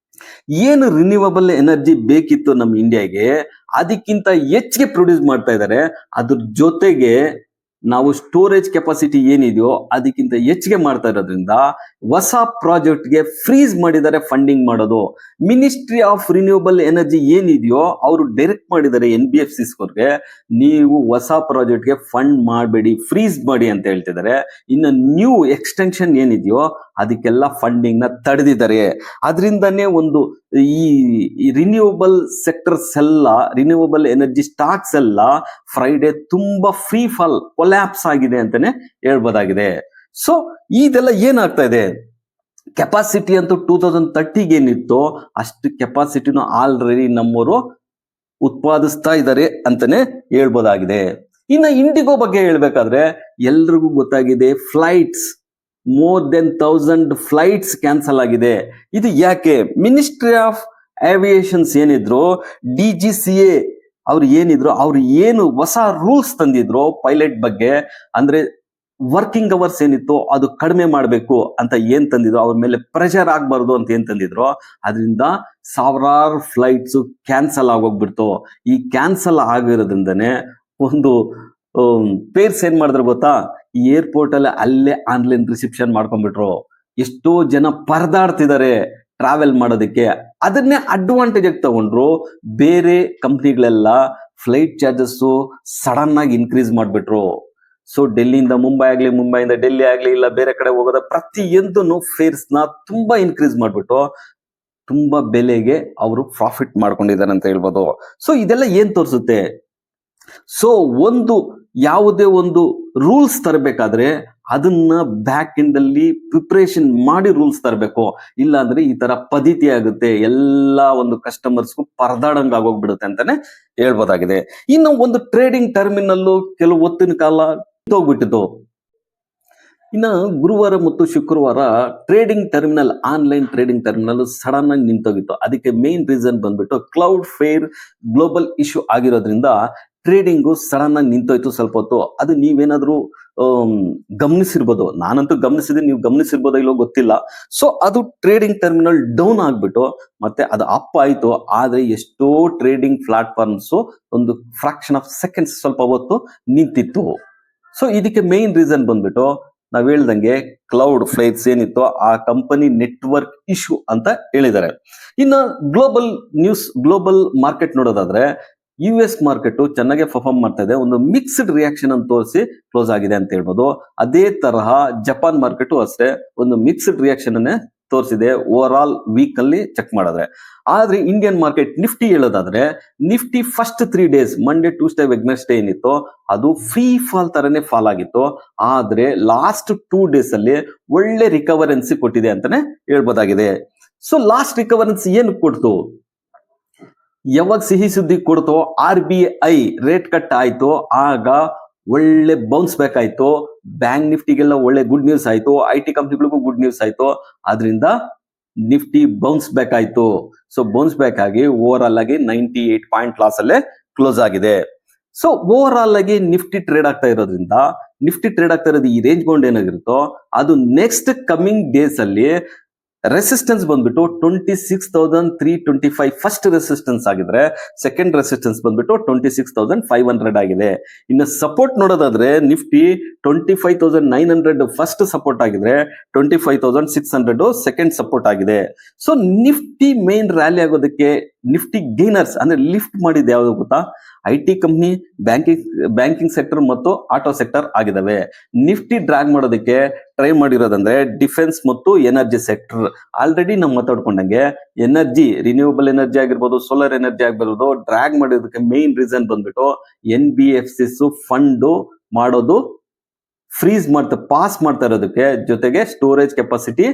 Speaker 1: ಏನು ರಿನ್ಯೂವಬಲ್ ಎನರ್ಜಿ ಬೇಕಿತ್ತು ನಮ್ಮ ಇಂಡಿಯಾಗೆ ಅದಕ್ಕಿಂತ ಹೆಚ್ಚಿಗೆ ಪ್ರೊಡ್ಯೂಸ್ ಮಾಡ್ತಾ ಇದ್ದಾರೆ. ಅದ್ರ ಜೊತೆಗೆ ನಾವು ಸ್ಟೋರೇಜ್ ಕೆಪಾಸಿಟಿ ಏನಿದೆಯೋ ಅದಕ್ಕಿಂತ ಹೆಚ್ಚಿಗೆ ಮಾಡ್ತಾ ಇರೋದ್ರಿಂದ ಹೊಸ ಪ್ರಾಜೆಕ್ಟ್ಗೆ ಫ್ರೀಸ್ ಮಾಡಿದ್ದಾರೆ ಫಂಡಿಂಗ್ ಮಾಡೋದು. ಮಿನಿಸ್ಟ್ರಿ ಆಫ್ ರಿನ್ಯೂವಬಲ್ ಎನರ್ಜಿ ಏನಿದೆಯೋ ಅವರು ಡೈರೆಕ್ಟ್ ಮಾಡಿದ್ದಾರೆ NBFCಸ್ಗೆ, ನೀವು ಹೊಸ ಪ್ರಾಜೆಕ್ಟ್ಗೆ ಫಂಡ್ ಮಾಡಬೇಡಿ, ಫ್ರೀಸ್ ಮಾಡಿ ಅಂತ ಹೇಳ್ತಿದ್ದಾರೆ. ಇನ್ನು ನ್ಯೂ ಎಕ್ಸ್ಟೆನ್ಷನ್ ಏನಿದೆಯೋ ಅದಕ್ಕೆಲ್ಲ ಫಂಡಿಂಗ್ ನ ತಡೆದಿದ್ದಾರೆ. ಅದರಿಂದನೇ ಒಂದು ಈ ರಿನ್ಯೂವಬಲ್ ಸೆಕ್ಟರ್ಸ್ ಎಲ್ಲ, ರಿನ್ಯೂವಬಲ್ ಎನರ್ಜಿ ಸ್ಟಾಕ್ಸ್ ಎಲ್ಲ ಫ್ರೈಡೆ ತುಂಬಾ ಫ್ರೀ ಫಾಲ್ ಕೊಲ್ಯಾಪ್ಸ್ ಆಗಿದೆ ಅಂತಾನೆ ಹೇಳ್ಬೋದಾಗಿದೆ. ಸೊ ಇದೆಲ್ಲ ಏನಾಗ್ತಾ ಇದೆ? ಕೆಪಾಸಿಟಿ ಅಂತೂ 2030 ಏನಿತ್ತು ಅಷ್ಟು ಕೆಪಾಸಿಟಿನ ಆಲ್ರೆಡಿ ನಮ್ಮವರು ಉತ್ಪಾದಿಸ್ತಾ ಇದ್ದಾರೆ ಅಂತಾನೆ ಹೇಳ್ಬೋದಾಗಿದೆ. ಇನ್ನು ಇಂಡಿಗೋ ಬಗ್ಗೆ ಹೇಳ್ಬೇಕಾದ್ರೆ ಎಲ್ರಿಗೂ ಗೊತ್ತಾಗಿದೆ, flights more than 1000 flights cancel ಆಗಿದೆ. ಇದು ಯಾಕೆ? ಮಿನಿಸ್ಟ್ರಿ ಆಫ್ ಏವಿಯೇಷನ್ಸ್ ಏನಿದ್ರು, DGCA ಅವ್ರು ಏನಿದ್ರು, ಅವ್ರು ಏನು ಹೊಸ ರೂಲ್ಸ್ ತಂದಿದ್ರು ಪೈಲಟ್ ಬಗ್ಗೆ, ಅಂದ್ರೆ ವರ್ಕಿಂಗ್ ಅವರ್ಸ್ ಏನಿತ್ತು ಅದು ಕಡಿಮೆ ಮಾಡಬೇಕು ಅಂತ ಏನ್ ತಂದಿದ್ರು, ಅವ್ರ ಮೇಲೆ ಪ್ರೆಷರ್ ಆಗ್ಬಾರ್ದು ಅಂತ ಏನ್ ತಂದಿದ್ರು, ಅದರಿಂದ ಸಾವಿರಾರು ಫ್ಲೈಟ್ಸ್ ಕ್ಯಾನ್ಸಲ್ ಆಗೋಗ್ಬಿಡ್ತು. ಈ ಕ್ಯಾನ್ಸಲ್ ಆಗಿರೋದ್ರಿಂದನೇ ಒಂದು ಪೇರ್ಸ್ ಏನ್ ಮಾಡಿದ್ರು ಗೊತ್ತಾ, ಈ ಏರ್ಪೋರ್ಟ್ ಅಲ್ಲಿ ಅಲ್ಲೇ ಆನ್ಲೈನ್ ರಿಸೆಪ್ಷನ್ ಮಾಡ್ಕೊಂಡ್ಬಿಟ್ರು. ಎಷ್ಟೋ ಜನ ಪರದಾಡ್ತಿದ್ದಾರೆ ಟ್ರಾವೆಲ್ ಮಾಡೋದಕ್ಕೆ. ಅದನ್ನೇ ಅಡ್ವಾಂಟೇಜ್ ಆಗಿ ತಗೊಂಡ್ರು. ಬೇರೆ ಕಂಪ್ನಿಗಳೆಲ್ಲ ಫ್ಲೈಟ್ ಚಾರ್ಜಸ್ ಸಡನ್ ಆಗಿ ಇನ್ಕ್ರೀಸ್ ಮಾಡ್ಬಿಟ್ರು. ಸೊ ಡೆಲ್ಲಿಯಿಂದ ಮುಂಬೈ ಆಗ್ಲಿ, ಮುಂಬೈಯಿಂದ ಡೆಲ್ಲಿ ಆಗ್ಲಿ, ಇಲ್ಲ ಬೇರೆ ಕಡೆ ಹೋಗೋದ ಪ್ರತಿಯೊಂದನ್ನು ಫೇರ್ಸ್ ನ ತುಂಬಾ ಇನ್ಕ್ರೀಸ್ ಮಾಡ್ಬಿಟ್ಟು ತುಂಬಾ ಬೆಲೆಗೆ ಅವರು ಪ್ರಾಫಿಟ್ ಮಾಡ್ಕೊಂಡಿದ್ದಾರೆ ಅಂತ ಹೇಳ್ಬೋದು. ಸೊ ಇದೆಲ್ಲ ಏನ್ ತೋರಿಸುತ್ತೆ? ಸೊ ಯಾವುದೇ ಒಂದು ರೂಲ್ಸ್ ತರಬೇಕಾದ್ರೆ ಅದನ್ನ ಬ್ಯಾಕ್ ಎಂಡ್ ಅಲ್ಲಿ ಪ್ರಿಪರೇಷನ್ ಮಾಡಿ ರೂಲ್ಸ್ ತರಬೇಕು. ಇಲ್ಲ ಅಂದ್ರೆ ಈ ತರ ಪದ್ಧತಿ ಆಗುತ್ತೆ, ಎಲ್ಲಾ ಒಂದು ಕಸ್ಟಮರ್ಸ್ಗೂ ಪರದಾಡಂಗ್ ಆಗೋಗ್ಬಿಡುತ್ತೆ ಅಂತಾನೆ ಹೇಳ್ಬೋದಾಗಿದೆ. ಇನ್ನು ಒಂದು ಟ್ರೇಡಿಂಗ್ ಟರ್ಮಿನಲ್ ಕೆಲವು ಹೊತ್ತಿನ ಕಾಲ ಹೋಗ್ಬಿಟ್ಟಿತ್ತು. ಇನ್ನು ಗುರುವಾರ ಮತ್ತು ಶುಕ್ರವಾರ trading terminal, online trading terminal sudden ಆಗಿ ನಿಂತೋಗಿತ್ತು. ಅದಕ್ಕೆ ಮೇನ್ ರೀಸನ್ ಬಂದ್ಬಿಟ್ಟು ಕ್ಲೌಡ್ ಫೇರ್ ಗ್ಲೋಬಲ್ ಇಶ್ಯೂ ಆಗಿರೋದ್ರಿಂದ ಟ್ರೇಡಿಂಗು ಸಡನ್ ಆಗಿ ನಿಂತೋಯ್ತು ಸ್ವಲ್ಪ ಹೊತ್ತು. ಅದು ನೀವೇನಾದ್ರೂ ಗಮನಿಸಿರ್ಬೋದು, ನಾನಂತೂ ಗಮನಿಸಿದ್ರೆ, ನೀವು ಗಮನಿಸಿರ್ಬೋದೋ ಇಲ್ಲೋ ಗೊತ್ತಿಲ್ಲ. ಸೊ ಅದು ಟ್ರೇಡಿಂಗ್ ಟರ್ಮಿನಲ್ ಡೌನ್ ಆಗ್ಬಿಟ್ಟು ಮತ್ತೆ ಅದು ಅಪ್ ಆಯ್ತು. ಆದ್ರೆ ಎಷ್ಟೋ ಟ್ರೇಡಿಂಗ್ ಪ್ಲಾಟ್ಫಾರ್ಮ್ಸ್ ಒಂದು ಫ್ರಾಕ್ಷನ್ ಆಫ್ ಸೆಕೆಂಡ್ಸ್ ಸ್ವಲ್ಪ ಹೊತ್ತು ನಿಂತಿತ್ತು. ಸೊ ಇದಕ್ಕೆ ಮೇನ್ ರೀಸನ್ ಬಂದ್ಬಿಟ್ಟು ನಾವ್ ಹೇಳ್ದಂಗೆ ಕ್ಲೌಡ್ ಫ್ಲೈಟ್ಸ್ ಏನಿತ್ತು ಆ ಕಂಪನಿ ನೆಟ್ವರ್ಕ್ ಇಶ್ಯೂ ಅಂತ ಹೇಳಿದ್ದಾರೆ. ಇನ್ನು ಗ್ಲೋಬಲ್ ಮಾರ್ಕೆಟ್ ನೋಡೋದಾದ್ರೆ US ಮಾರ್ಕೆಟ್ ಚೆನ್ನಾಗಿ ಪರ್ಫಾರ್ಮ್ ಮಾಡ್ತಾ ಇದೆ. ಒಂದು ಮಿಕ್ಸ್ಡ್ ರಿಯಾಕ್ಷನ್ ಅಂತ ತೋರಿಸಿ ಕ್ಲೋಸ್ ಆಗಿದೆ ಅಂತ ಹೇಳ್ಬೋದು. ಅದೇ ತರಹ ಜಪಾನ್ ಮಾರ್ಕೆಟ್ ಅಷ್ಟೇ ಒಂದು ಮಿಕ್ಸ್ಡ್ ರಿಯಾಕ್ಷನ್ ಅನ್ನೇ ತೋರಿಸಿದೆ ಓವರ್ ಆಲ್ ವೀಕ್ ಅಲ್ಲಿ ಚೆಕ್ ಮಾಡಿದ್ರೆ. ಆದ್ರೆ ಇಂಡಿಯನ್ ಮಾರ್ಕೆಟ್ ನಿಫ್ಟಿ ಹೇಳೋದಾದ್ರೆ, Nifty first 3 days Monday, Tuesday, Wednesday ಏನಿತ್ತು ಅದು ಫ್ರೀ ಫಾಲ್ ತರನೇ ಫಾಲ್ ಆಗಿತ್ತು. ಆದ್ರೆ ಲಾಸ್ಟ್ 2 days ಅಲ್ಲಿ ಒಳ್ಳೆ ರಿಕವರೆನ್ಸಿ ಕೊಟ್ಟಿದೆ ಅಂತಾನೆ ಹೇಳ್ಬೋದಾಗಿದೆ. ಸೊ ಲಾಸ್ಟ್ ರಿಕವರೆನ್ಸಿ ಏನು ಕೊಡ್ತು? ಯಾವಾಗ ಸಿಹಿ ಸುದ್ದಿ ಕೊಡ್ತೋ RBI ರೇಟ್ ಕಟ್ ಆಯ್ತು, ಆಗ ಒಳ್ಳೆ ಬೌನ್ಸ್ ಬ್ಯಾಕ್ ಆಯ್ತು. ಬ್ಯಾಂಕ್ ನಿಫ್ಟಿಗೆಲ್ಲ ಒಳ್ಳೆ ಗುಡ್ ನ್ಯೂಸ್ ಆಯ್ತು, IT ಕಂಪ್ನಿಗಳಿಗೂ ಗುಡ್ ನ್ಯೂಸ್ ಆಯ್ತು. ಆದ್ರಿಂದ ನಿಫ್ಟಿ ಬೌನ್ಸ್ ಬ್ಯಾಕ್ ಆಯ್ತು. ಸೊ ಬೌನ್ಸ್ ಬ್ಯಾಕ್ ಆಗಿ ಓವರ್ ಆಲ್ ಆಗಿ 98 ಪಾಯಿಂಟ್ ಲಾಸ್ ಅಲ್ಲೇ ಕ್ಲೋಸ್ ಆಗಿದೆ. ಸೊ ಓವರ್ ಆಲ್ ಆಗಿ ನಿಫ್ಟಿ ಟ್ರೇಡ್ ಆಗ್ತಾ ಇರೋದು ಈ ರೇಂಜ್ ಬೌಂಡ್ ಏನಾಗಿರುತ್ತೋ ಅದು ನೆಕ್ಸ್ಟ್ ಕಮಿಂಗ್ ಡೇಸ್ ಅಲ್ಲಿ ರೆಸಿಸ್ಟೆನ್ಸ್ ಬಂದ್ಬಿಟ್ಟು 26,325 ಫಸ್ಟ್ ರೆಸಿಸ್ಟೆನ್ಸ್ ಆಗಿದ್ರೆ, ಸೆಕೆಂಡ್ ರೆಸಿಸ್ಟೆನ್ಸ್ ಬಂದ್ಬಿಟ್ಟು 26,500 ಆಗಿದೆ. ಇನ್ನು ಸಪೋರ್ಟ್ ನೋಡೋದಾದ್ರೆ ನಿಫ್ಟಿ 25,900 ಫಸ್ಟ್ ಸಪೋರ್ಟ್ ಆಗಿದ್ರೆ 25,600 ಸೆಕೆಂಡ್ ಸಪೋರ್ಟ್ ಆಗಿದೆ. ಸೊ ನಿಫ್ಟಿ ಮೇನ್ ರ್ಯಾಲಿ ಆಗೋದಕ್ಕೆ ನಿಫ್ಟಿ ಗೇನರ್ಸ್ ಅಂದ್ರೆ ಲಿಫ್ಟ್ ಮಾಡಿದ ಯಾವ್ದು ಗೊತ್ತಾ? IT ಕಂಪ್ನಿ, ಬ್ಯಾಂಕಿಂಗ್ ಸೆಕ್ಟರ್ ಮತ್ತು ಆಟೋ ಸೆಕ್ಟರ್ ಆಗಿದಾವೆ. ನಿಫ್ಟಿ ಡ್ರಾಗ್ ಮಾಡೋದಕ್ಕೆ ಟ್ರೈ ಮಾಡಿರೋದಂದ್ರೆ ಡಿಫೆನ್ಸ್ ಮತ್ತು ಎನರ್ಜಿ ಸೆಕ್ಟರ್. ಆಲ್ರೆಡಿ ನಾವು ಮಾತಾಡ್ಕೊಂಡಂಗೆ ಎನರ್ಜಿ, ರಿನ್ಯೂವಬಲ್ ಎನರ್ಜಿ ಆಗಿರ್ಬೋದು, ಸೋಲಾರ್ ಎನರ್ಜಿ ಆಗಿರ್ಬೋದು, ಡ್ರಾಗ್ ಮಾಡೋದಕ್ಕೆ ಮೇನ್ ರೀಸನ್ ಬಂದ್ಬಿಟ್ಟು NBFCs ಫಂಡ್ ಮಾಡೋದು ಪಾಸ್ ಮಾಡ್ತಾ ಇರೋದಕ್ಕೆ, ಜೊತೆಗೆ ಸ್ಟೋರೇಜ್ ಕೆಪಾಸಿಟಿ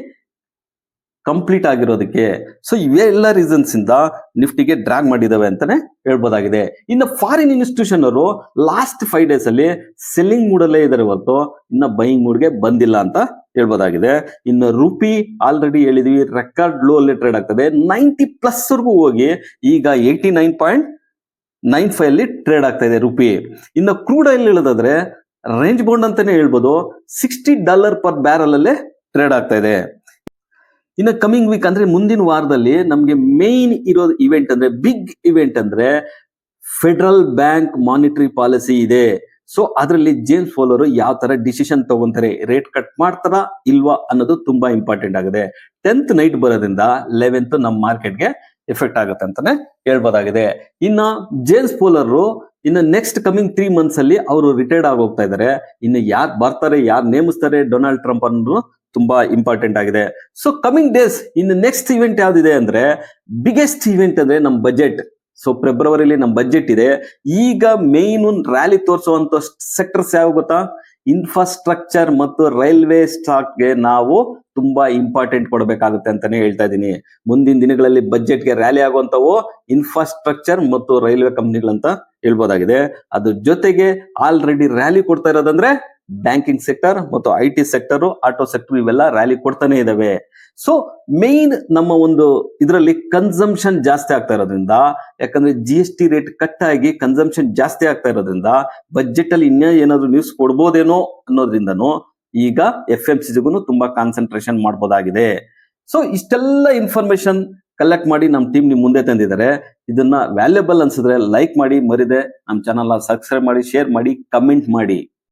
Speaker 1: ಕಂಪ್ಲೀಟ್ ಆಗಿರೋದಕ್ಕೆ. ಸೊ ಇವೆಲ್ಲ ರೀಸನ್ಸ್ ಇಂದ ನಿಫ್ಟಿಗೆ ಡ್ರಾಗ್ ಮಾಡಿದಾವೆ ಅಂತಾನೆ ಹೇಳ್ಬೋದಾಗಿದೆ. ಇನ್ನು ಫಾರಿನ್ ಇನ್ಸ್ಟಿಟ್ಯೂಷನ್ ಅವರು ಲಾಸ್ಟ್ 5 days ಅಲ್ಲಿ ಸೆಲ್ಲಿಂಗ್ ಮೂಡ್ ಅಲ್ಲೇ ಇದಾರೆ ಹೊರತು ಇನ್ನ ಬೈಯಿಂಗ್ ಮೂಡ್ಗೆ ಬಂದಿಲ್ಲ ಅಂತ ಹೇಳ್ಬೋದಾಗಿದೆ. ಇನ್ನು ರುಪಿ ಆಲ್ರೆಡಿ ಹೇಳಿದ್ವಿ ರೆಕಾರ್ಡ್ ಲೋ ಅಲ್ಲಿ ಟ್ರೇಡ್ ಆಗ್ತದೆ, 90+ ವರ್ಗೂ ಹೋಗಿ ಈಗ 89.95 ಅಲ್ಲಿ ಟ್ರೇಡ್ ಆಗ್ತಾ ಇದೆ ರುಪಿ. ಇನ್ನು ಕ್ರೂಡ್ ಆಯಿಲ್ ಹೇಳೋದಾದ್ರೆ ರೇಂಜ್ ಬೌಂಡ್ ಅಂತಾನೆ ಹೇಳ್ಬೋದು, $60 per barrel ಅಲ್ಲೇ ಟ್ರೇಡ್ ಆಗ್ತಾ ಇದೆ. ಇನ್ನು ಕಮಿಂಗ್ ವೀಕ್ ಅಂದ್ರೆ ಮುಂದಿನ ವಾರದಲ್ಲಿ ನಮ್ಗೆ ಮೇನ್ ಇರೋದು ಇವೆಂಟ್ ಅಂದ್ರೆ ಬಿಗ್ ಇವೆಂಟ್ ಅಂದ್ರೆ ಫೆಡರಲ್ ಬ್ಯಾಂಕ್ ಮಾನಿಟರಿ ಪಾಲಿಸಿ ಇದೆ. ಸೊ ಅದರಲ್ಲಿ ಜೇಮ್ಸ್ ಪೋಲರ್ ಯಾವ ತರ ಡಿಸಿಷನ್ ತಗೊಂತಾರೆ, ರೇಟ್ ಕಟ್ ಮಾಡ್ತಾರಾ ಇಲ್ವಾ ಅನ್ನೋದು ತುಂಬಾ ಇಂಪಾರ್ಟೆಂಟ್ ಆಗಿದೆ. 10th ನೈಟ್ ಬರೋದ್ರಿಂದ 11th ನಮ್ಮ ಮಾರ್ಕೆಟ್ಗೆ ಎಫೆಕ್ಟ್ ಆಗುತ್ತೆ ಅಂತಾನೆ ಹೇಳ್ಬೋದಾಗಿದೆ. ಇನ್ನ ಜೇಮ್ಸ್ ಪೋಲರ್ ಇನ್ನು ನೆಕ್ಸ್ಟ್ ಕಮಿಂಗ್ 3 months ಅಲ್ಲಿ ಅವರು ರಿಟೈರ್ಡ್ ಆಗಿ ಹೋಗ್ತಾ ಇದ್ದಾರೆ. ಇನ್ನು ಯಾರು ಬರ್ತಾರೆ, ಯಾರು ನೇಮಿಸ್ತಾರೆ ಡೊನಾಲ್ಡ್ ಟ್ರಂಪ್ ಅನ್ನೋದು ತುಂಬಾ ಇಂಪಾರ್ಟೆಂಟ್ ಆಗಿದೆ. ಸೊ ಕಮಿಂಗ್ ಡೇಸ್ ಇನ್ನು ನೆಕ್ಸ್ಟ್ ಇವೆಂಟ್ ಯಾವ್ದಿದೆ ಅಂದ್ರೆ ಬಿಗ್ಗೆಸ್ಟ್ ಇವೆಂಟ್ ಅಂದ್ರೆ ನಮ್ಮ ಬಜೆಟ್. ಸೊ ಫೆಬ್ರವರಿಲಿ ನಮ್ಮ ಬಜೆಟ್ ಇದೆ. ಈಗ ಮೇನ್ ರ್ಯಾಲಿ ತೋರಿಸುವಂತ ಸೆಕ್ಟರ್ಸ್ ಯಾವ ಗೊತ್ತಾ? ಇನ್ಫ್ರಾಸ್ಟ್ರಕ್ಚರ್ ಮತ್ತು ರೈಲ್ವೆ ಸ್ಟಾಕ್ಗೆ ನಾವು ತುಂಬಾ ಇಂಪಾರ್ಟೆಂಟ್ ಕೊಡಬೇಕಾಗುತ್ತೆ ಅಂತಾನೆ ಹೇಳ್ತಾ ಇದ್ದೀನಿ. ಮುಂದಿನ ದಿನಗಳಲ್ಲಿ ಬಜೆಟ್ಗೆ ರ್ಯಾಲಿ ಆಗುವಂತವು ಇನ್ಫ್ರಾಸ್ಟ್ರಕ್ಚರ್ ಮತ್ತು ರೈಲ್ವೆ ಕಂಪ್ನಿಗಳಂತ ಹೇಳ್ಬೋದಾಗಿದೆ. ಅದ್ರ ಜೊತೆಗೆ ಆಲ್ರೆಡಿ ರ್ಯಾಲಿ ಕೊಡ್ತಾ ಇರೋದಂದ್ರೆ ಬ್ಯಾಂಕಿಂಗ್ ಸೆಕ್ಟರ್ ಮತ್ತು IT ಸೆಕ್ಟರ್, ಆಟೋ ಸೆಕ್ಟರ್ ಇವೆಲ್ಲ ರ್ಯಾಲಿ ಕೊಡ್ತಾನೆ ಇದಾವೆ. ಸೊ ಮೇನ್ ನಮ್ಮ ಒಂದು ಇದರಲ್ಲಿ ಕನ್ಸಂಪ್ಷನ್ ಜಾಸ್ತಿ ಆಗ್ತಾ ಇರೋದ್ರಿಂದ, ಯಾಕಂದ್ರೆ GST ರೇಟ್ ಕಟ್ ಆಗಿ ಕನ್ಸಂಪ್ಷನ್ ಜಾಸ್ತಿ ಆಗ್ತಾ ಇರೋದ್ರಿಂದ ಬಜೆಟ್ ಅಲ್ಲಿ ಇನ್ನೂ ಏನಾದ್ರು ನ್ಯೂಸ್ ಕೊಡ್ಬೋದೇನೋ ಅನ್ನೋದ್ರಿಂದನೂ ಈಗ FMCGಗೂ ತುಂಬಾ ಕಾನ್ಸಂಟ್ರೇಷನ್ ಮಾಡಬಹುದಾಗಿದೆ. ಸೊ ಇಷ್ಟೆಲ್ಲ ಇನ್ಫಾರ್ಮೇಶನ್ ಕಲೆಕ್ಟ್ ಮಾಡಿ ನಮ್ಮ ಟೀಮ್ ನಿಮ್ ಮುಂದೆ ತಂದಿದ್ದಾರೆ. ಇದನ್ನ ವ್ಯಾಲ್ಯೂಬಲ್ ಅನ್ಸಿದ್ರೆ ಲೈಕ್ ಮಾಡಿ, ಮರಿದೆ ನಮ್ಮ ಚಾನಲ್ ಸಬ್ಸ್ಕ್ರೈಬ್ ಮಾಡಿ, ಶೇರ್ ಮಾಡಿ, ಕಮೆಂಟ್ ಮಾಡಿ.